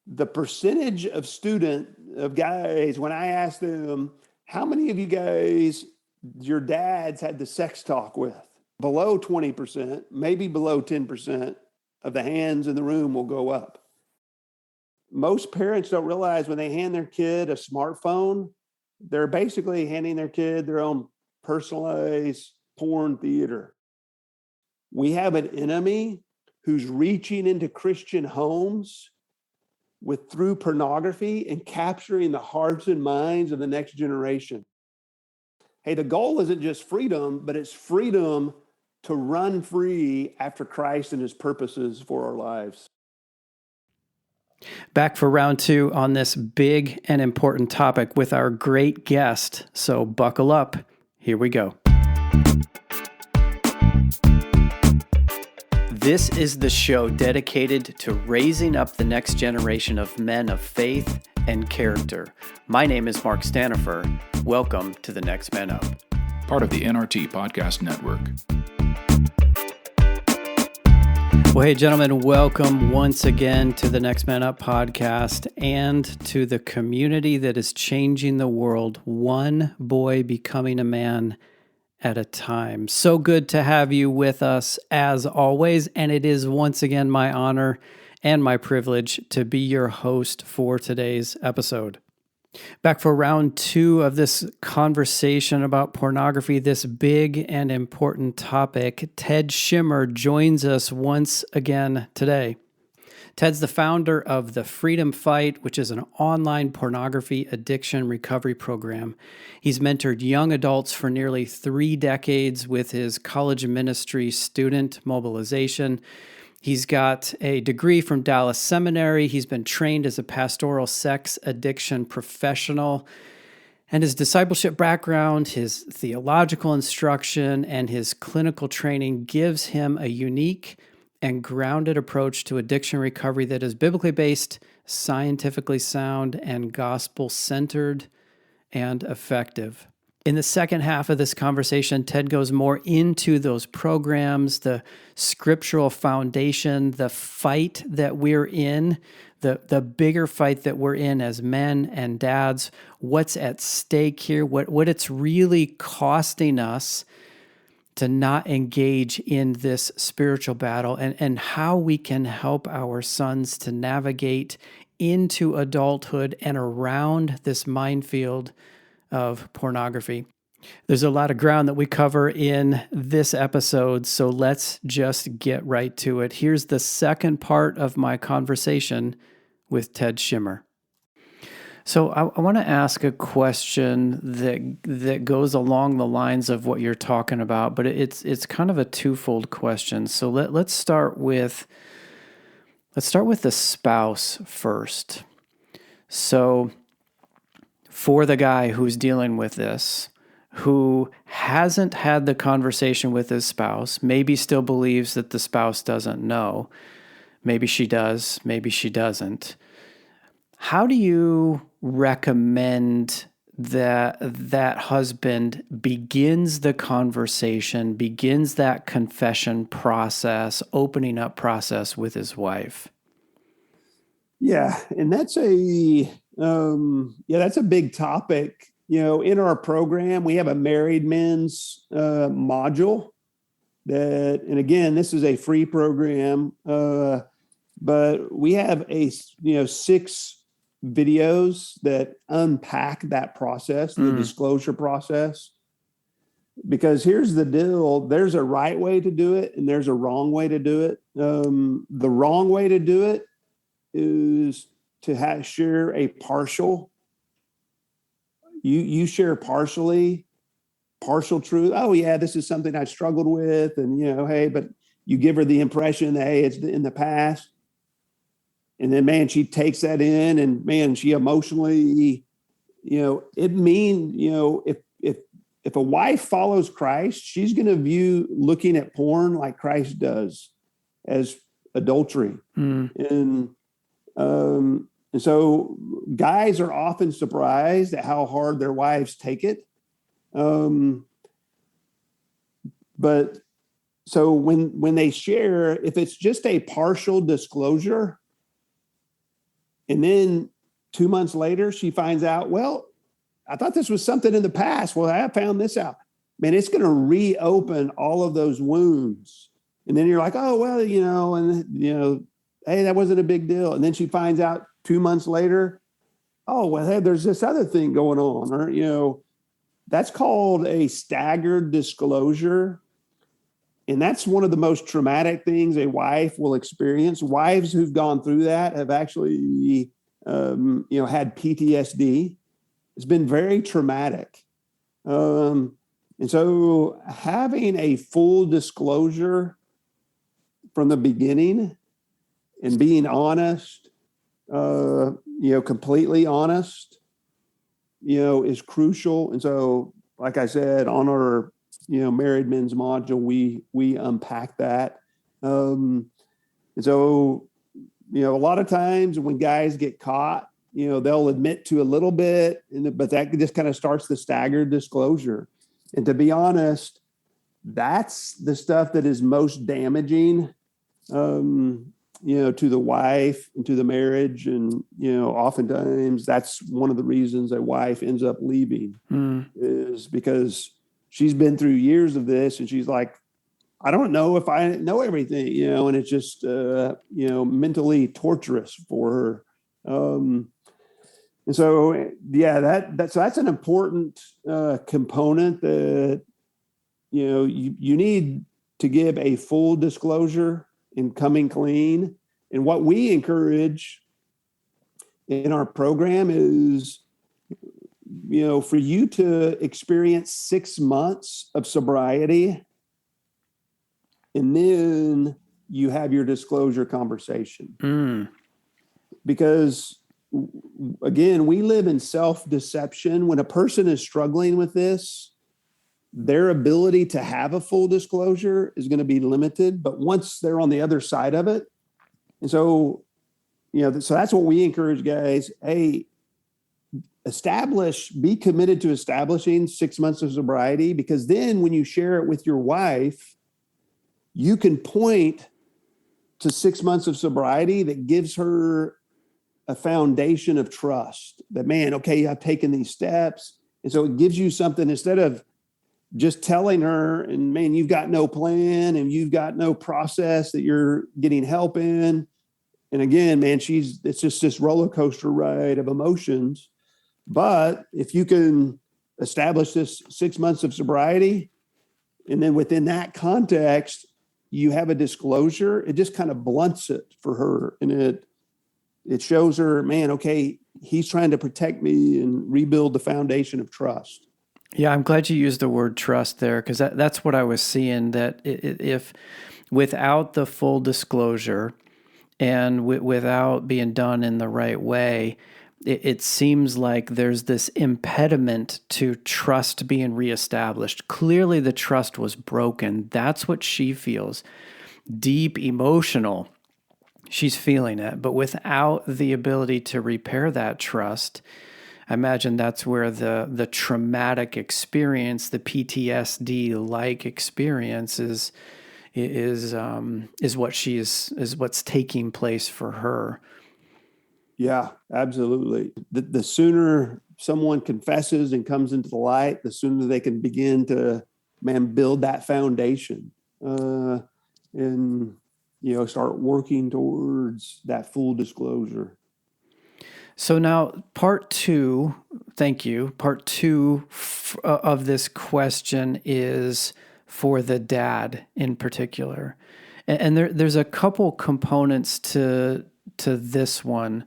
the percentage of guys, when I asked them, how many of you guys, your dads had the sex talk with? Below 20%, maybe below 10% of the hands in the room will go up. Most parents don't realize when they hand their kid a smartphone, they're basically handing their kid their own personalized porn theater. We have an enemy who's reaching into Christian homes through pornography and capturing the hearts and minds of the next generation. Hey, the goal isn't just freedom, but it's freedom to run free after Christ and his purposes for our lives. Back for round 2 on this big and important topic with our great guest. So buckle up. Here we go. This is the show dedicated to raising up the next generation of men of faith and character. My name is Mark Stanifer. Welcome to the Next Men Up, part of the NRT Podcast Network. Well, hey, gentlemen, welcome once again to the Next Man Up podcast and to the community that is changing the world, one boy becoming a man at a time. So good to have you with us as always, and it is once again my honor and my privilege to be your host for today's episode. Back for round 2 of this conversation about pornography, this big and important topic, Ted Shimer joins us once again today. Ted's the founder of the Freedom Fight, which is an online pornography addiction recovery program. He's mentored young adults for nearly 3 decades with his college ministry student mobilization. He's got a degree from Dallas Seminary. He's been trained as a pastoral sex addiction professional. And his discipleship background, his theological instruction, and his clinical training gives him a unique and grounded approach to addiction recovery that is biblically based, scientifically sound, and gospel-centered and effective. In the second half of this conversation, Ted goes more into those programs, the scriptural foundation, the fight that we're in, the bigger fight that we're in as men and dads, what's at stake here, what it's really costing us to not engage in this spiritual battle, and how we can help our sons to navigate into adulthood and around this minefield of pornography. There's a lot of ground that we cover in this episode, so let's just get right to it. Here's the second part of my conversation with Ted Shimer. So I want to ask a question that goes along the lines of what you're talking about, but it's kind of a twofold question. So let's start with the spouse first. So for the guy who's dealing with this, who hasn't had the conversation with his spouse, maybe still believes that the spouse doesn't know, maybe she does, maybe she doesn't. How do you recommend that husband begins the conversation, begins that confession process, opening up process with his wife? Yeah, and that's a big topic. In our program, we have a married men's module and again, this is a free program, but we have 6 videos that unpack that process, the disclosure process. Because here's the deal, there's a right way to do it and there's a wrong way to do it. The wrong way to do it is to share a partial. You share partial truth. Oh yeah, this is something I struggled with, and hey, but you give her the impression that hey, it's in the past, and then man, she takes that in, and man, she emotionally, it means if a wife follows Christ, she's going to view looking at porn like Christ does, as adultery, and so guys are often surprised at how hard their wives take it. But so when they share, if it's just a partial disclosure, And then 2 months later, she finds out, well, I thought this was something in the past. Well, I found this out. Man, it's going to reopen all of those wounds. And then you're like, oh, well, hey, that wasn't a big deal. And then she finds out 2 months later, oh, well, hey, there's this other thing going on. Or, that's called a staggered disclosure. And that's one of the most traumatic things a wife will experience. Wives who've gone through that have actually, had PTSD. It's been very traumatic. And so having a full disclosure from the beginning and being honest, completely honest, is crucial. And so, like I said, on our, married men's module, we unpack that. And so, a lot of times when guys get caught, they'll admit to a little bit, but that just kind of starts the staggered disclosure. And to be honest, that's the stuff that is most damaging, to the wife and to the marriage. And, oftentimes that's one of the reasons a wife ends up leaving is because she's been through years of this and she's like, I don't know if I know everything, and it's just, mentally torturous for her. And so, so that's an important component that, you need to give a full disclosure and coming clean. And what we encourage in our program is, for you to experience 6 months of sobriety, and then you have your disclosure conversation. Because again, we live in self-deception. When a person is struggling with this, their ability to have a full disclosure is going to be limited. But once they're on the other side of it, and so, so that's what we encourage guys. Hey, be committed to establishing 6 months of sobriety, because then when you share it with your wife, you can point to 6 months of sobriety that gives her a foundation of trust that, man, okay, I've taken these steps. And so it gives you something instead of just telling her, and man, you've got no plan and you've got no process that you're getting help in. And again, man, it's just this roller coaster ride of emotions. But if you can establish this 6 months of sobriety, and then within that context, you have a disclosure, it just kind of blunts it for her. And it shows her, man, okay, he's trying to protect me and rebuild the foundation of trust. Yeah, I'm glad you used the word trust there, because that's what I was seeing, that if without the full disclosure and without being done in the right way, it seems like there's this impediment to trust being reestablished. Clearly the trust was broken. That's what she feels. Deep emotional. She's feeling it. But without the ability to repair that trust, I imagine that's where the traumatic experience, the PTSD-like experience is what's taking place for her. Yeah, absolutely. The sooner someone confesses and comes into the light, the sooner they can begin to, build that foundation and, start working towards that full disclosure. So now part two of this question is for the dad in particular. And there's a couple components to this one.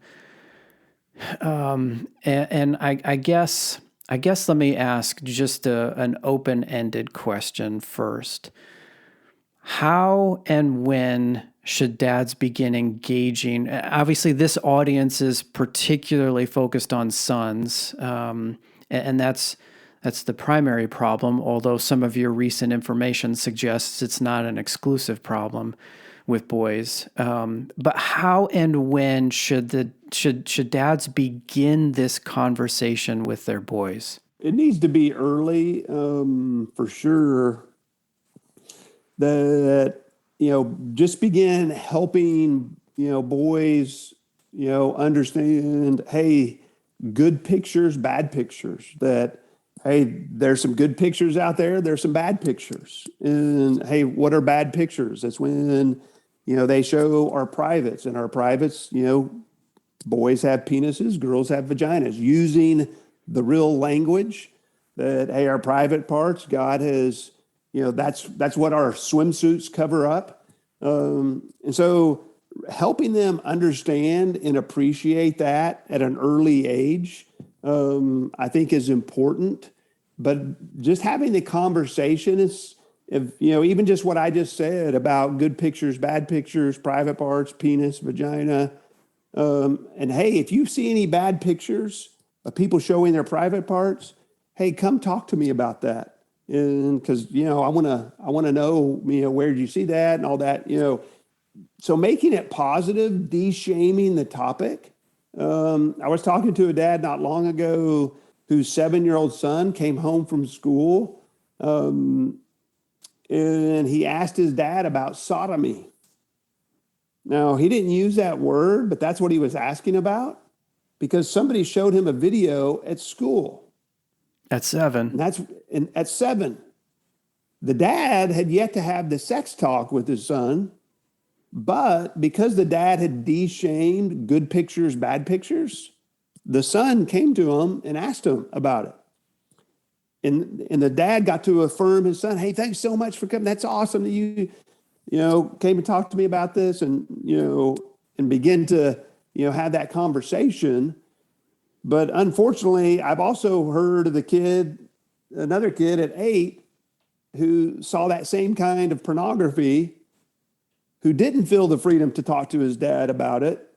And I guess let me ask just an open-ended question first. How and when should dads begin engaging? Obviously, this audience is particularly focused on sons, and that's the primary problem, although some of your recent information suggests it's not an exclusive problem with boys. But how and when should dads begin this conversation with their boys? It needs to be early, for sure. That, just begin helping, boys, understand, hey, good pictures, bad pictures, that, hey, there's some good pictures out there. There's some bad pictures. And hey, what are bad pictures? That's when, they show our privates, and our privates, boys have penises, girls have vaginas, using the real language that, hey, our private parts, God has, that's what our swimsuits cover up. And so helping them understand and appreciate that at an early age, I think is important. But just having the conversation is, even just what I just said about good pictures, bad pictures, private parts, penis, vagina. And hey, if you see any bad pictures of people showing their private parts, hey, come talk to me about that. And because, I want to know, where did you see that and all that, So making it positive, de-shaming the topic. I was talking to a dad not long ago whose 7-year-old son came home from school, and he asked his dad about sodomy. Now, he didn't use that word, but that's what he was asking about, because somebody showed him a video at school. At 7. At 7. The dad had yet to have the sex talk with his son, but because the dad had de-shamed good pictures, bad pictures, the son came to him and asked him about it. And the dad got to affirm his son, hey, thanks so much for coming. That's awesome that you came and talked to me about this, and, and begin to, have that conversation. But unfortunately, I've also heard of another kid at 8 who saw that same kind of pornography, who didn't feel the freedom to talk to his dad about it.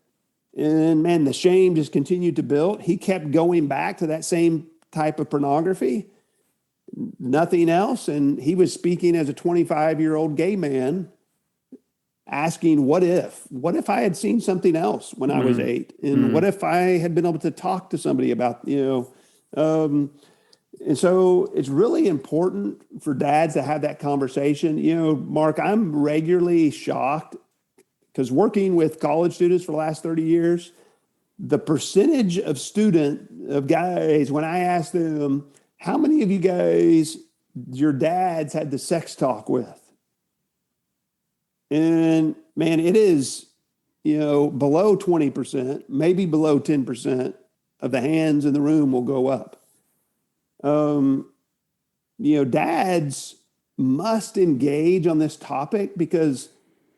And man, the shame just continued to build. He kept going back to that same type of pornography, nothing else. And he was speaking as a 25-year-old gay man, asking, what if I had seen something else when I was 8? And what if I had been able to talk to somebody about, and so it's really important for dads to have that conversation. Mark, I'm regularly shocked, because working with college students for the last 30 years, the percentage of guys, when I ask them, how many of you guys, your dads had the sex talk with? And man, it is, below 20%, maybe below 10% of the hands in the room will go up. Dads must engage on this topic, because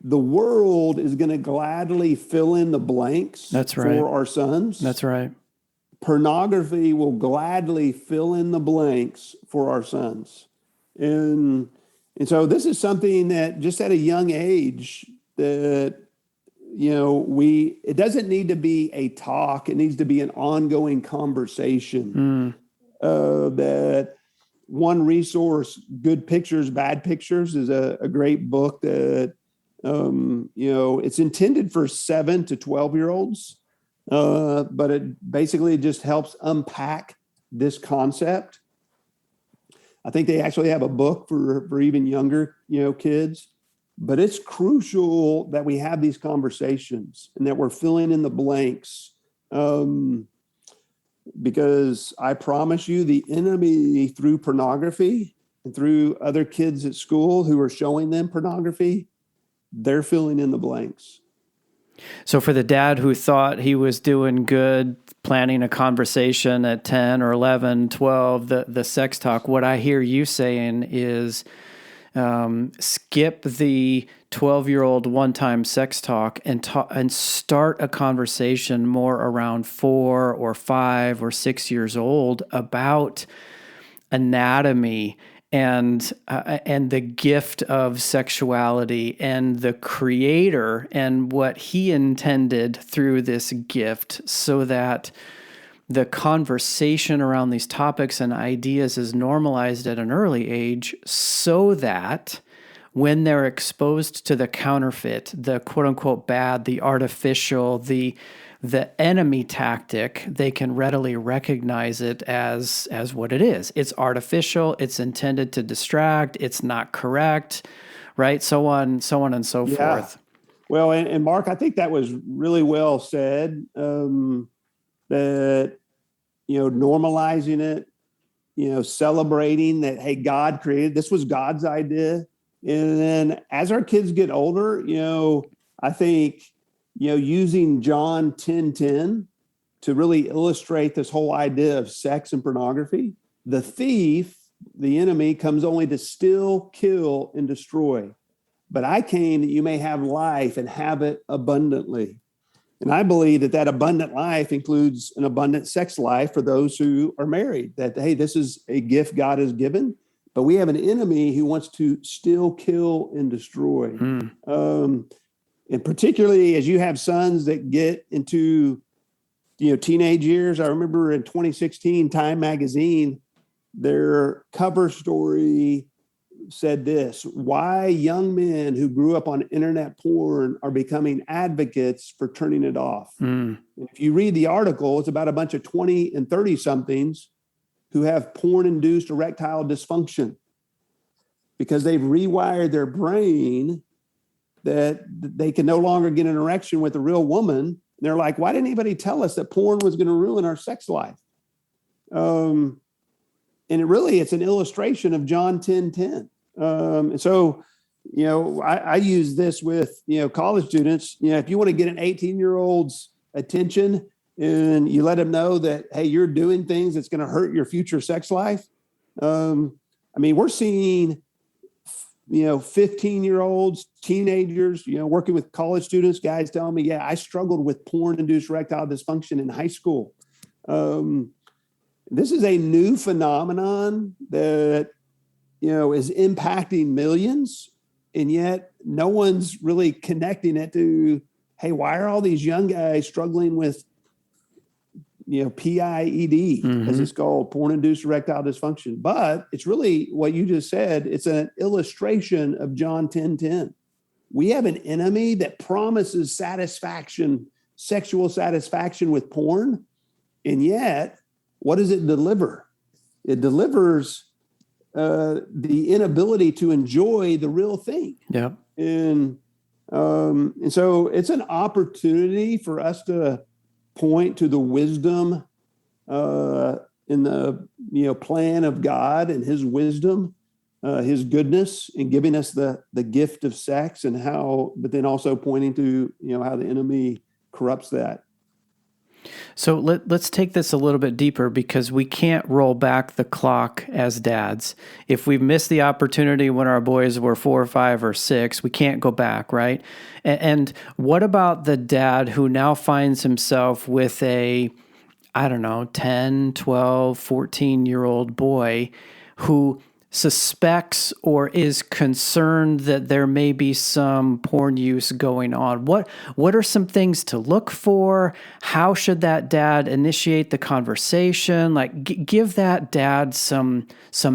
the world is going to gladly fill in the blanks. That's right. For our sons. That's right. Pornography will gladly fill in the blanks for our sons. And so this is something that just at a young age that, it doesn't need to be a talk. It needs to be an ongoing conversation. That one resource, Good Pictures, Bad Pictures, is a great book that, it's intended for 7 to 12-year-olds. But it basically just helps unpack this concept. I think they actually have a book for even younger, kids. But it's crucial that we have these conversations and that we're filling in the blanks. Because I promise you, the enemy, through pornography and through other kids at school who are showing them pornography, they're filling in the blanks. So for the dad who thought he was doing good, planning a conversation at 10 or 11, 12, the sex talk, what I hear you saying is skip the 12-year-old one-time sex talk and start a conversation more around 4 or 5 or 6 years old about anatomy and the gift of sexuality and the Creator and what He intended through this gift, so that the conversation around these topics and ideas is normalized at an early age, so that when they're exposed to the counterfeit, the quote-unquote bad, the artificial, the enemy tactic, they can readily recognize it as what it is. It's artificial, it's intended to distract, it's not correct, right? So on and so forth. Well, and Mark, I think that was really well said, that, normalizing it, celebrating that, hey, God created, this was God's idea. And then as our kids get older, I think, using John 10:10 to really illustrate this whole idea of sex and pornography. The thief, the enemy, comes only to steal, kill, and destroy. But I came that you may have life and have it abundantly. And I believe that abundant life includes an abundant sex life for those who are married, that, hey, this is a gift God has given, but we have an enemy who wants to steal, kill, and destroy. And particularly as you have sons that get into, teenage years. I remember in 2016, Time Magazine, their cover story said this: why young men who grew up on internet porn are becoming advocates for turning it off. If you read the article, it's about a bunch of 20 and 30 somethings who have porn-induced erectile dysfunction because they've rewired their brain that they can no longer get an erection with a real woman. And they're like, why didn't anybody tell us that porn was going to ruin our sex life? And it's an illustration of John 10:10. And so, I use this with, college students. If you want to get an 18-year-old's attention and you let them know that, hey, you're doing things that's going to hurt your future sex life. We're seeing, 15-year-olds, teenagers, working with college students, guys telling me, yeah, I struggled with porn-induced erectile dysfunction in high school. This is a new phenomenon that, is impacting millions, and yet no one's really connecting it to, hey, why are all these young guys struggling with, PIED, as it's called, porn-induced erectile dysfunction? But it's really what you just said. It's an illustration of John 10:10. We have an enemy that promises satisfaction, sexual satisfaction with porn, and yet, what does it deliver? It delivers the inability to enjoy the real thing. Yeah. And so it's an opportunity for us to point to the wisdom in the plan of God and his wisdom, his goodness in giving us the gift of sex, and but then also pointing to, how the enemy corrupts that. So let's take this a little bit deeper, because we can't roll back the clock as dads. If we've missed the opportunity when our boys were 4 or 5 or 6, we can't go back, right? And what about the dad who now finds himself with a, 10, 12, 14-year-old boy who suspects or is concerned that there may be some porn use going on? What are some things to look for? How should that dad initiate the conversation? Like, give that dad some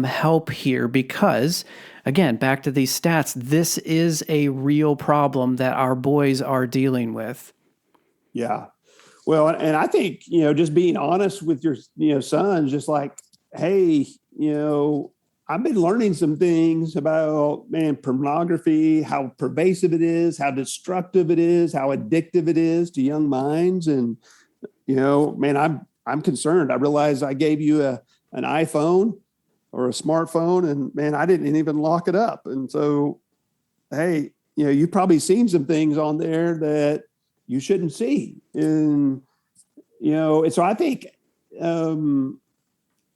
help here, because again, back to these stats, this is a real problem that our boys are dealing with. Yeah. Well, and I think, just being honest with your sons, just like, hey, I've been learning some things about, pornography, how pervasive it is, how destructive it is, how addictive it is to young minds. And, I'm concerned. I realized I gave you an iPhone or a smartphone, and I didn't even lock it up. And so, hey, you've probably seen some things on there that you shouldn't see. And, and so I think,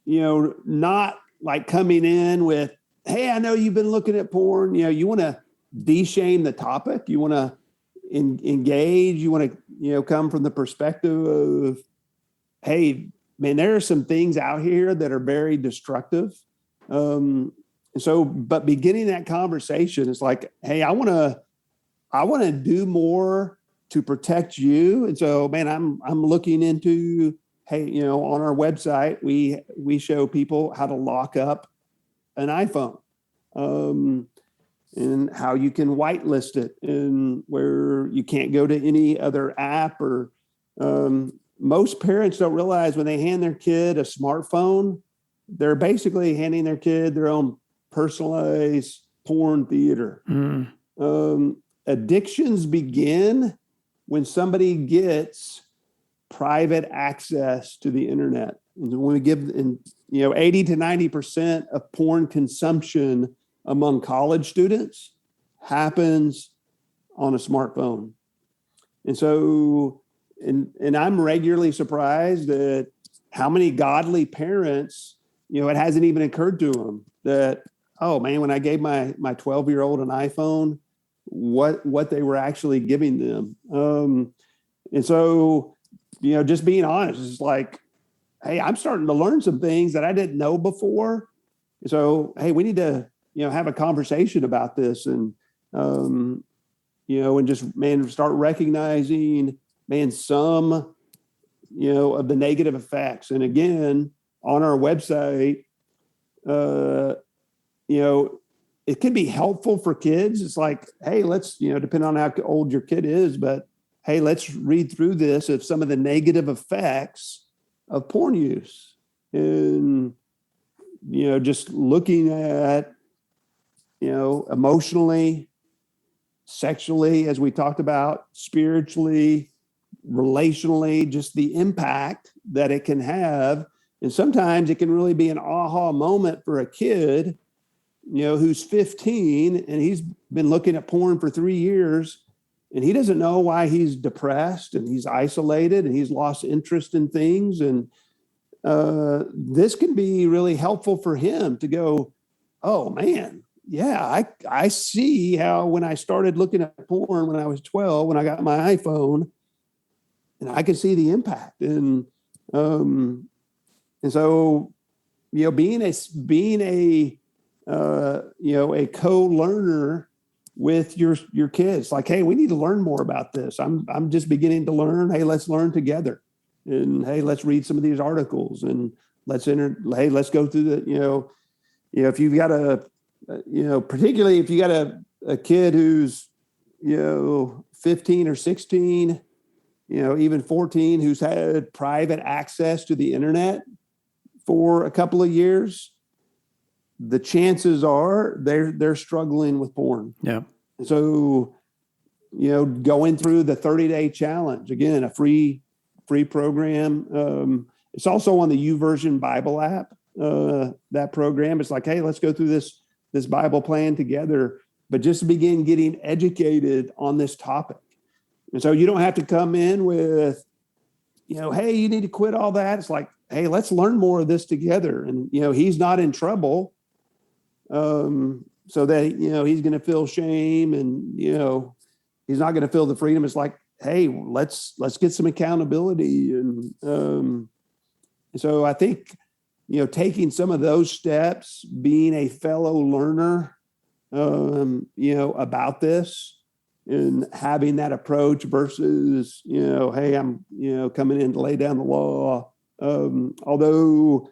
not like coming in with, hey, I know you've been looking at porn. You want to de-shame the topic. You want to engage. You want to, come from the perspective of, hey, man, there are some things out here that are very destructive. And so, but beginning that conversation is like, hey, I want to do more to protect you. And so, man, I'm looking into, hey, on our website, we show people how to lock up an iPhone, and how you can whitelist it, and where you can't go to any other app. Or most parents don't realize when they hand their kid a smartphone, they're basically handing their kid their own personalized porn theater. addictions begin when somebody gets private access to the internet. And when we give, 80 to 90% of porn consumption among college students happens on a smartphone. And so, and I'm regularly surprised at how many godly parents, it hasn't even occurred to them that, oh man, when I gave my 12-year-old an iPhone, what they were actually giving them. And so, just being honest, it's like, hey, I'm starting to learn some things that I didn't know before. So, hey, we need to, have a conversation about this and, and just, start recognizing, some, of the negative effects. And again, on our website, it can be helpful for kids. It's like, hey, let's, depending on how old your kid is, but hey, let's read through this of some of the negative effects of porn use. And, just looking at, emotionally, sexually, as we talked about, spiritually, relationally, just the impact that it can have. And sometimes it can really be an aha moment for a kid, who's 15 and he's been looking at porn for 3 years and he doesn't know why he's depressed and he's isolated and he's lost interest in things. And this can be really helpful for him to go, oh man, yeah, I see how when I started looking at porn when I was 12, when I got my iPhone, and I could see the impact. And so, being a co-learner with your kids, like, hey, we need to learn more about this. I'm just beginning to learn. Hey, let's learn together. And hey, let's read some of these articles and let's go through the, if you've got particularly if you got a kid who's, 15 or 16, even 14, who's had private access to the internet for a couple of years, the chances are they're struggling with porn. Yeah. So, going through the 30-day challenge, again, a free program. It's also on the YouVersion Bible app, that program. It's like, hey, let's go through this Bible plan together, but just begin getting educated on this topic. And so you don't have to come in with, hey, you need to quit all that. It's like, hey, let's learn more of this together. And, he's not in trouble. So that, he's going to feel shame and, he's not going to feel the freedom. It's like, hey, let's get some accountability. And so I think, taking some of those steps, being a fellow learner, about this and having that approach versus, hey, I'm, coming in to lay down the law. Although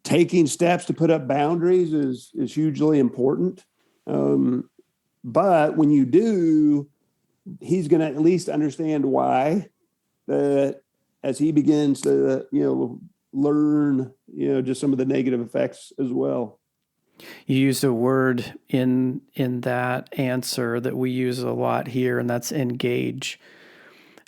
taking steps to put up boundaries is hugely important. But when you do, he's going to at least understand why, that as he begins to, learn, just some of the negative effects as well. You used a word in that answer that we use a lot here, and that's engage.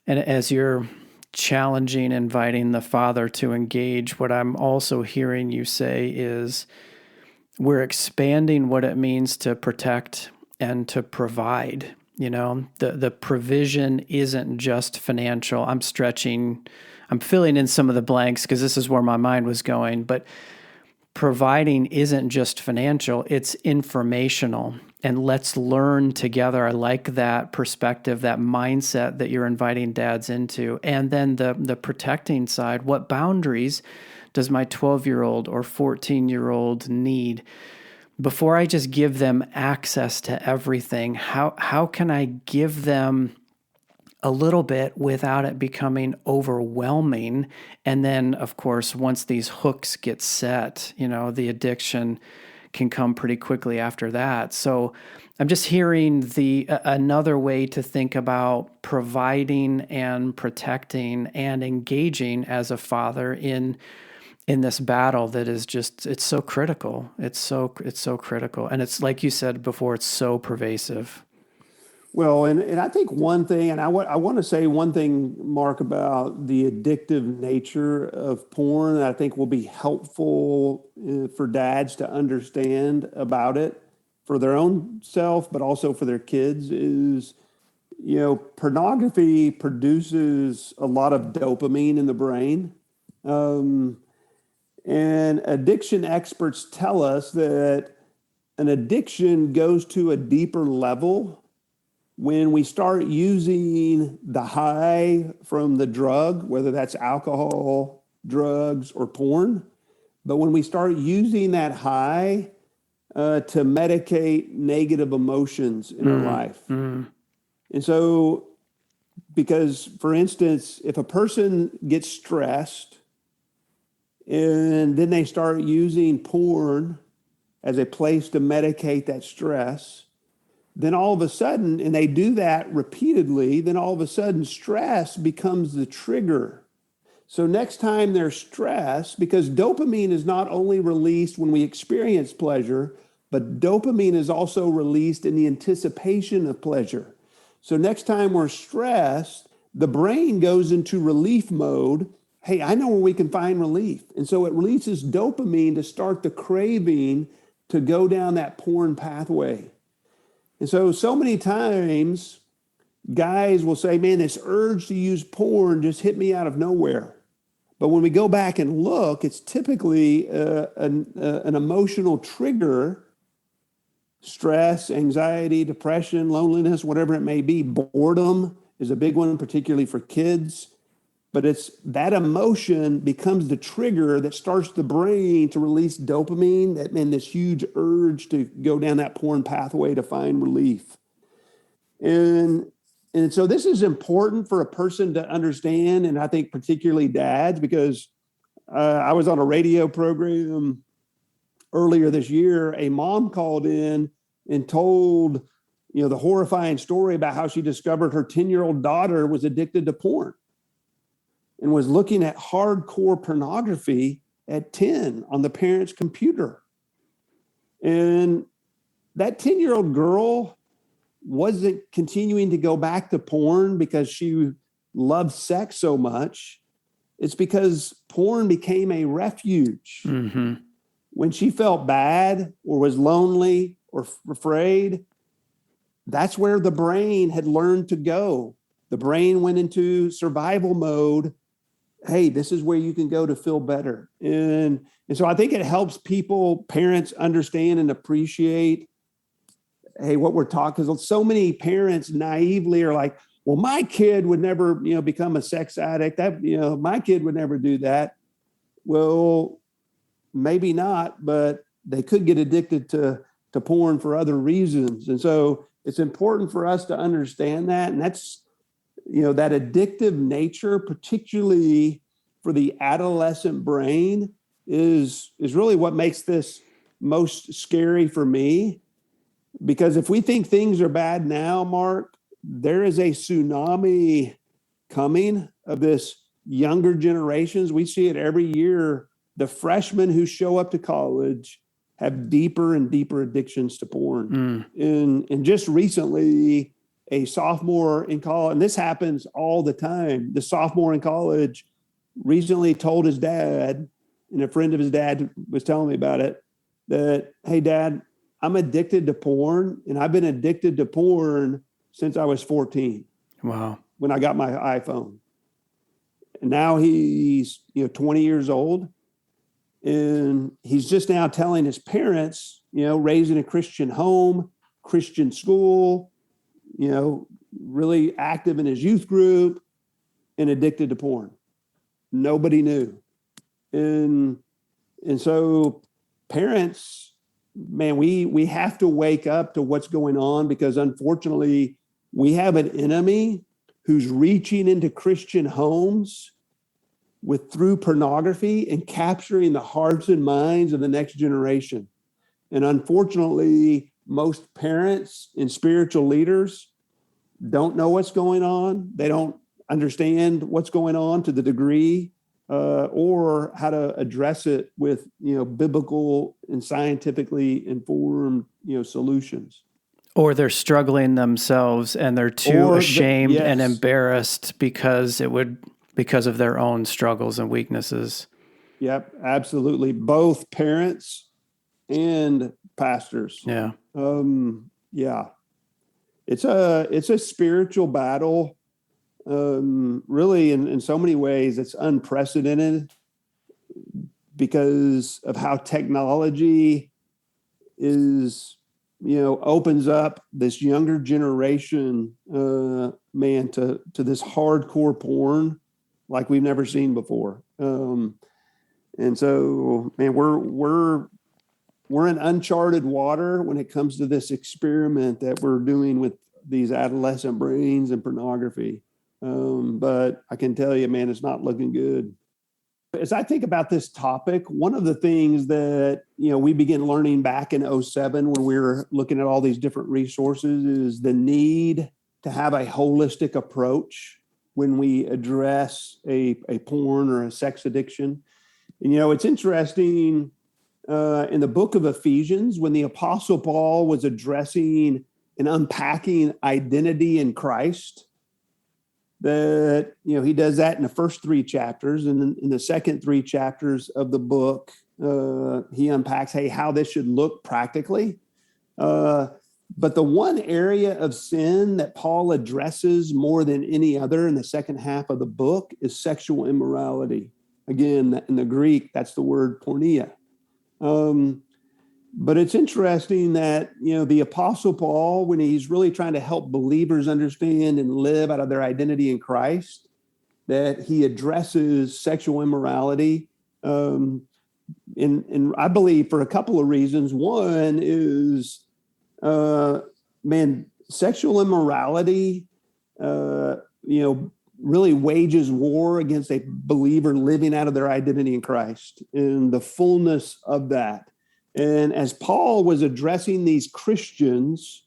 And as you're challenging, inviting the father to engage, what I'm also hearing you say is we're expanding what it means to protect and to provide. The provision isn't just financial. I'm filling in some of the blanks because this is where my mind was going, but providing isn't just financial, it's informational. And let's learn together. I like that perspective, that mindset that you're inviting dads into. And then the protecting side, what boundaries does my 12-year-old or 14-year-old need? Before I just give them access to everything, how can I give them a little bit without it becoming overwhelming? And then, of course, once these hooks get set, the addiction can come pretty quickly after that. So I'm just hearing another way to think about providing and protecting and engaging as a father in this battle that is just, it's so critical. It's so critical. And it's like you said before, it's so pervasive. Well, and I think one thing, and I want to say one thing, Mark, about the addictive nature of porn that I think will be helpful for dads to understand about it for their own self, but also for their kids is, pornography produces a lot of dopamine in the brain. Um, and addiction experts tell us that an addiction goes to a deeper level when we start using the high from the drug, whether that's alcohol, drugs, or porn. But when we start using that high to medicate negative emotions in our life. And so, because for instance, if a person gets stressed and then they start using porn as a place to medicate that stress, then all of a sudden, and they do that repeatedly, then all of a sudden stress becomes the trigger. So next time they're stressed, because dopamine is not only released when we experience pleasure, but dopamine is also released in the anticipation of pleasure. So next time we're stressed, the brain goes into relief mode. Hey, I know where we can find relief. And so it releases dopamine to start the craving to go down that porn pathway. And so many times guys will say, man, this urge to use porn just hit me out of nowhere. But when we go back and look, it's typically an emotional trigger, stress, anxiety, depression, loneliness, whatever it may be. Boredom is a big one, particularly for kids. But it's that emotion becomes the trigger that starts the brain to release dopamine, and this huge urge to go down that porn pathway to find relief. And so this is important for a person to understand, and I think particularly dads, because I was on a radio program earlier this year. A mom called in and told, the horrifying story about how she discovered her 10-year-old daughter was addicted to porn and was looking at hardcore pornography at 10 on the parents' computer. And that 10-year-old girl wasn't continuing to go back to porn because she loved sex so much. It's because porn became a refuge. Mm-hmm. When she felt bad or was lonely or afraid, that's where the brain had learned to go. The brain went into survival mode. Hey, this is where you can go to feel better. And so I think it helps parents understand and appreciate, hey, what we're talking, because so many parents naively are like, well, my kid would never, become a sex addict. My kid would never do that. Well, maybe not, but they could get addicted to porn for other reasons. And so it's important for us to understand that. And that's, that addictive nature, particularly for the adolescent brain, is really what makes this most scary for me. Because if we think things are bad now, Mark, there is a tsunami coming of this younger generations. We see it every year. The freshmen who show up to college have deeper and deeper addictions to porn. And just recently, a sophomore in college, and this happens all the time, the sophomore in college recently told his dad, and a friend of his dad was telling me about it, that, hey, Dad, I'm addicted to porn, and I've been addicted to porn since I was 14. Wow. When I got my iPhone. And now he's 20 years old, and he's just now telling his parents, raised in a Christian home, Christian school, really active in his youth group, and addicted to porn. Nobody knew. And so parents, man, we have to wake up to what's going on, because unfortunately we have an enemy who's reaching into Christian homes through pornography and capturing the hearts and minds of the next generation. And unfortunately, most parents and spiritual leaders don't know what's going on. They don't understand what's going on to the degree or how to address it with, biblical and scientifically informed, solutions. Or they're struggling themselves and they're too ashamed and yes. embarrassed because of their own struggles and weaknesses. Yep, absolutely. Both parents and pastors. Yeah. Yeah. It's a spiritual battle. Really in so many ways, it's unprecedented because of how technology is, opens up this younger generation, man, to this hardcore porn like we've never seen before. And so, man, we're in uncharted water when it comes to this experiment that we're doing with these adolescent brains and pornography. But I can tell you, man, it's not looking good. As I think about this topic, one of the things that, we began learning back in 2007 when we were looking at all these different resources is the need to have a holistic approach when we address a porn or a sex addiction. And, it's interesting in the book of Ephesians, when the Apostle Paul was addressing and unpacking identity in Christ, that, he does that in the first 3 chapters. And then in the second 3 chapters of the book, he unpacks, how this should look practically. But the one area of sin that Paul addresses more than any other in the second half of the book is sexual immorality. Again, in the Greek, that's the word porneia. But it's interesting that, the Apostle Paul, when he's really trying to help believers understand and live out of their identity in Christ, that he addresses sexual immorality. And I believe for a couple of reasons. One is, sexual immorality, really wages war against a believer living out of their identity in Christ and the fullness of that. And as Paul was addressing these Christians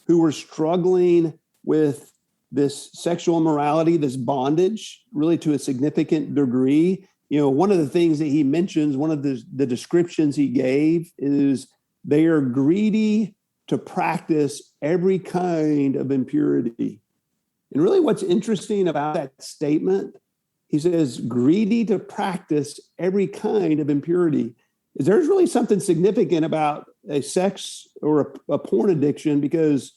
who were struggling with this sexual immorality, this bondage, really to a significant degree, one of the things that he mentions, one of the descriptions he gave is they are greedy to practice every kind of impurity. And really what's interesting about that statement, he says, greedy to practice every kind of impurity, is there's really something significant about a sex or a porn addiction, because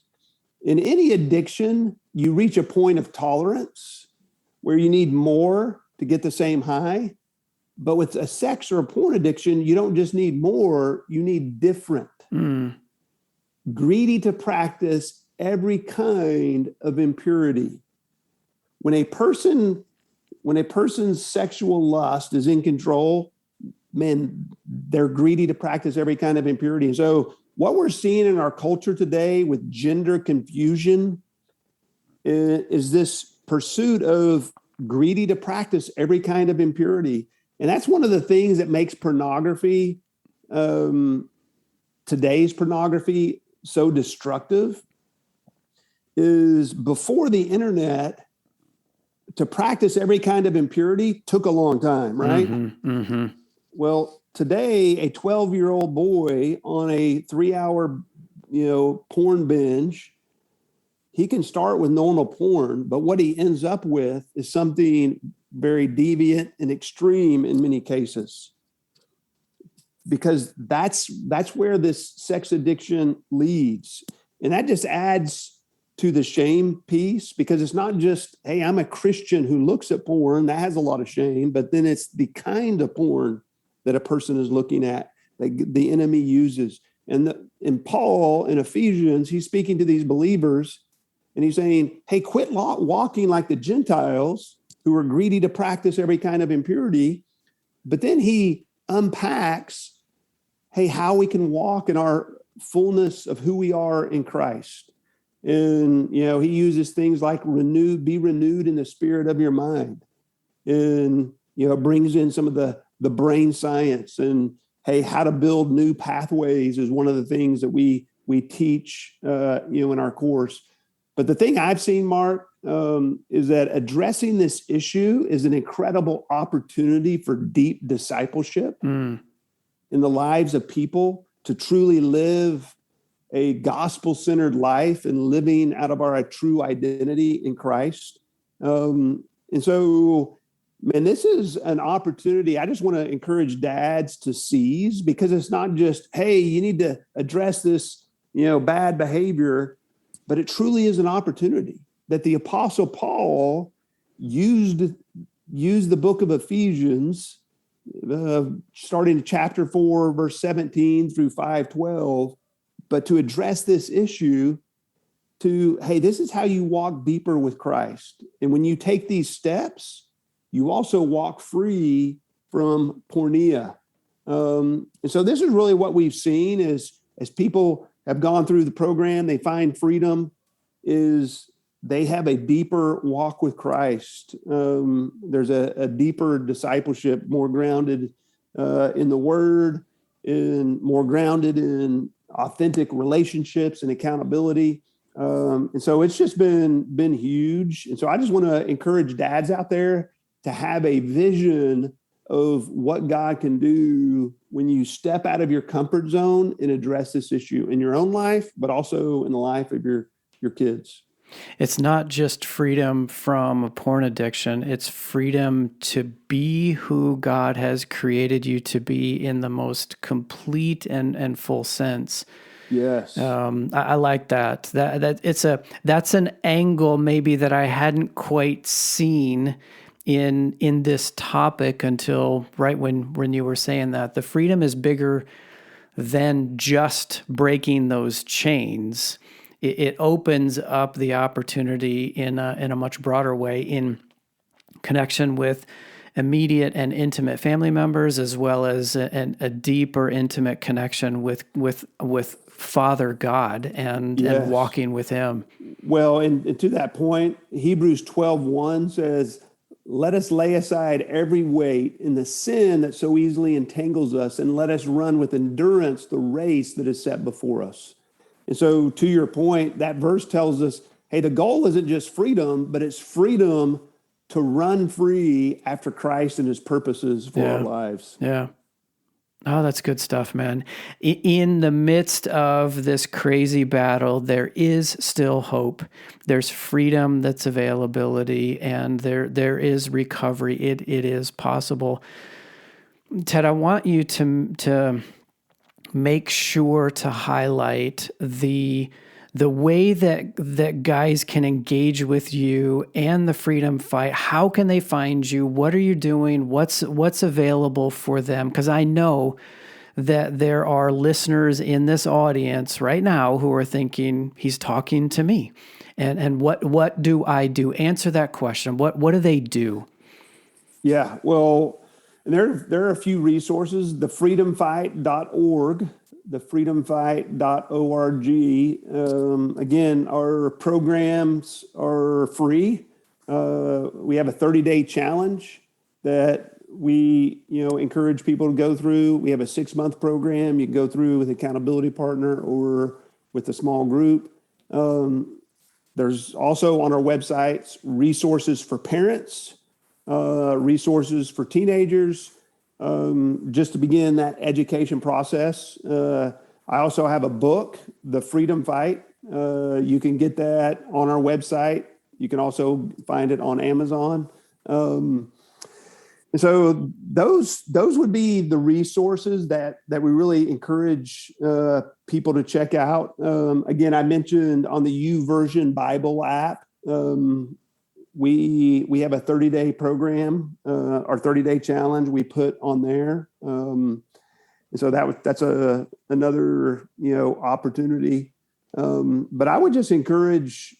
in any addiction, you reach a point of tolerance where you need more to get the same high. But with a sex or a porn addiction, you don't just need more, you need different. Greedy to practice every kind of impurity. When a person's sexual lust is in control, man, they're greedy to practice every kind of impurity. And so what we're seeing in our culture today with gender confusion is this pursuit of greedy to practice every kind of impurity. And that's one of the things that makes pornography, today's pornography, so destructive. Is before the internet, to practice every kind of impurity took a long time, right? Well, today, a 12-year-old boy on a 3-hour, porn binge, he can start with normal porn, but what he ends up with is something very deviant and extreme in many cases, because that's where this sex addiction leads. And that just adds to the shame piece, because it's not just, hey, I'm a Christian who looks at porn. That has a lot of shame, but then it's the kind of porn that a person is looking at that the enemy uses. And Paul in Ephesians, he's speaking to these believers and he's saying, hey, quit walking like the Gentiles who are greedy to practice every kind of impurity. But then he unpacks, hey, how we can walk in our fullness of who we are in Christ. And, he uses things like be renewed in the spirit of your mind. And, brings in some of the brain science and, hey, how to build new pathways is one of the things that we teach, in our course. But the thing I've seen, Mark, is that addressing this issue is an incredible opportunity for deep discipleship in the lives of people to truly live a gospel-centered life and living out of our true identity in Christ. And so, man, this is an opportunity I just want to encourage dads to seize, because it's not just, hey, you need to address this, bad behavior, but it truly is an opportunity that the Apostle Paul used the book of Ephesians, starting chapter 4, verse 17 through 5:12, but to address this issue to, hey, this is how you walk deeper with Christ. And when you take these steps, you also walk free from pornea. And so this is really what we've seen as people have gone through the program, they find freedom, is they have a deeper walk with Christ. There's a deeper discipleship, more grounded in the Word, and more grounded in authentic relationships and accountability. And so it's just been huge. And so I just want to encourage dads out there to have a vision of what God can do when you step out of your comfort zone and address this issue in your own life, but also in the life of your kids. It's not just freedom from a porn addiction. It's freedom to be who God has created you to be in the most complete and full sense. Yes. I like that. That's an angle maybe that I hadn't quite seen in this topic until right when you were saying that. The freedom is bigger than just breaking those chains. It opens up the opportunity in a much broader way in connection with immediate and intimate family members, as well as a deeper, intimate connection with Father God and walking with Him. Well, and to that point, Hebrews 12:1 says, "Let us lay aside every weight and the sin that so easily entangles us, and let us run with endurance the race that is set before us." And so to your point, that verse tells us, hey, the goal isn't just freedom, but it's freedom to run free after Christ and His purposes for our lives. Yeah. Oh, that's good stuff, man. In the midst of this crazy battle, there is still hope. There's freedom that's availability, and there is recovery. It is possible. Ted, I want you to make sure to highlight the way that guys can engage with you and the freedom fight. How can they find you? What are you doing? What's available for them? Because I know that there are listeners in this audience right now who are thinking, he's talking to me. And what do I do? Answer that question. What do they do? Yeah, well, and there are a few resources, thefreedomfight.org, thefreedomfight.org. Again, our programs are free. We have a 30-day challenge that we encourage people to go through. We have a 6-month program you can go through with an accountability partner or with a small group. There's also on our websites resources for parents, resources for teenagers, just to begin that education process. I also have a book, The Freedom Fight. You can get that on our website. You can also find it on Amazon. And so those would be the resources that we really encourage people to check out. Again, I mentioned on the YouVersion Bible app, we have a 30-day program, our 30-day challenge we put on there. And so that's another opportunity. But I would just encourage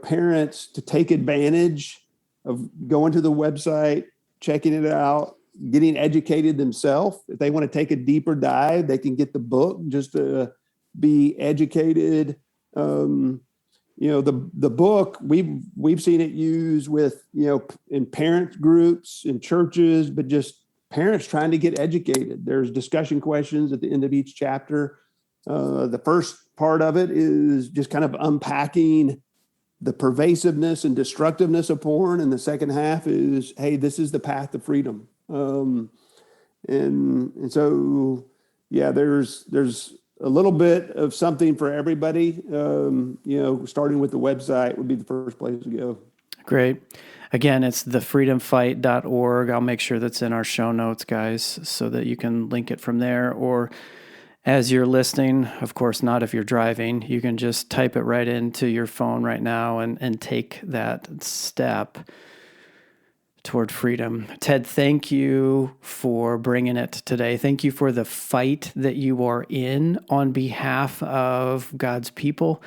parents to take advantage of going to the website, checking it out, getting educated themselves. If they want to take a deeper dive, they can get the book just to be educated. The book we've seen it used with in parent groups in churches, but just parents trying to get educated. There's discussion questions at the end of each chapter. The first part of it is just kind of unpacking the pervasiveness and destructiveness of porn, and the second half is, hey, this is the path to freedom. And so there's a little bit of something for everybody, starting with the website would be the first place to go. Great. Again, it's thefreedomfight.org. I'll make sure that's in our show notes, guys, so that you can link it from there. Or as you're listening, of course, not if you're driving, you can just type it right into your phone right now and take that step toward freedom. Ted, thank you for bringing it today. Thank you for the fight that you are in on behalf of God's people,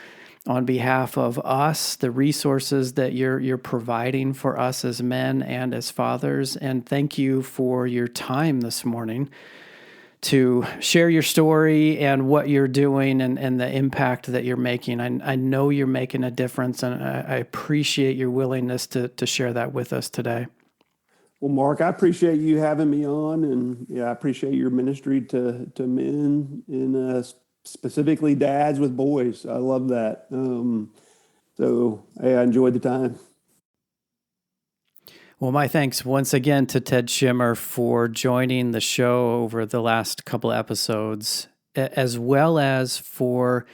on behalf of us, the resources that you're providing for us as men and as fathers. And thank you for your time this morning to share your story and what you're doing and the impact that you're making. I know you're making a difference, and I appreciate your willingness to share that with us today. Well, Mark, I appreciate you having me on, and I appreciate your ministry to men and specifically dads with boys. I love that. I enjoyed the time. Well, my thanks once again to Ted Shimer for joining the show over the last couple episodes, as well as for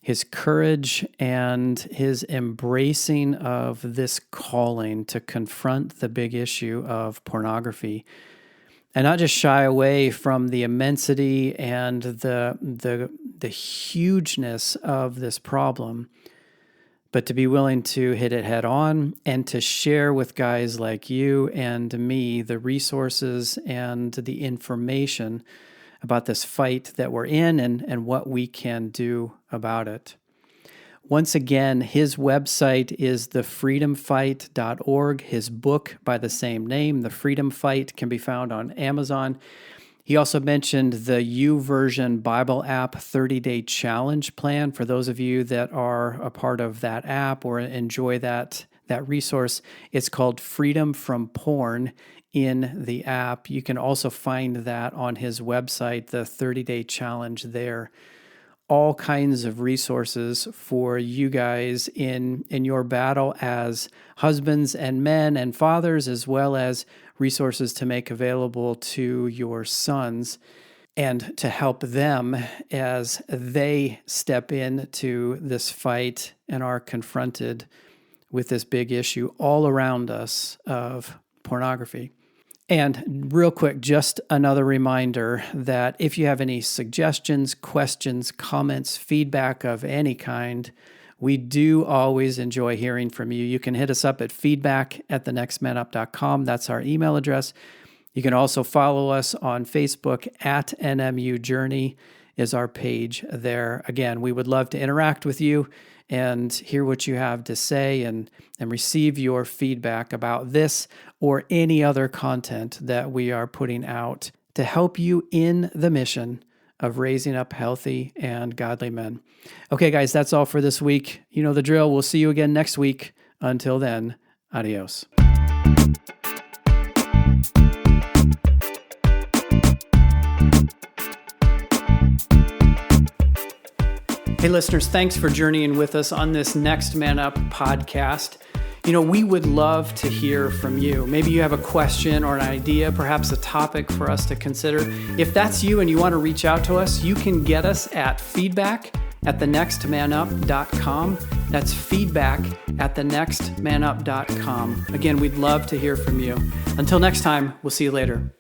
his courage and his embracing of this calling to confront the big issue of pornography and not just shy away from the immensity and the hugeness of this problem, but to be willing to hit it head on and to share with guys like you and me the resources and the information about this fight that we're in and what we can do about it. Once again, his website is thefreedomfight.org. His book by the same name, The Freedom Fight, can be found on Amazon. He also mentioned the YouVersion Bible app 30-day challenge plan for those of you that are a part of that app or enjoy that resource. It's called Freedom from Porn in the app. You can also find that on his website, the 30-day challenge there. All kinds of resources for you guys in your battle as husbands and men and fathers, as well as resources to make available to your sons and to help them as they step into this fight and are confronted with this big issue all around us of pornography. And real quick, just another reminder that if you have any suggestions, questions, comments, feedback of any kind, we do always enjoy hearing from you. You can hit us up at feedback@thenextmanup.com. That's our email address. You can also follow us on Facebook at NMU Journey is our page there. Again, we would love to interact with you and hear what you have to say and receive your feedback about this or any other content that we are putting out to help you in the mission of raising up healthy and godly men. Okay, guys, that's all for this week. You know the drill. We'll see you again next week. Until then, adios. Hey, listeners, thanks for journeying with us on this Next Man Up podcast. You know, we would love to hear from you. Maybe you have a question or an idea, perhaps a topic for us to consider. If that's you and you want to reach out to us, you can get us at feedback@thenextmanup.com. That's feedback@thenextmanup.com. Again, we'd love to hear from you. Until next time, we'll see you later.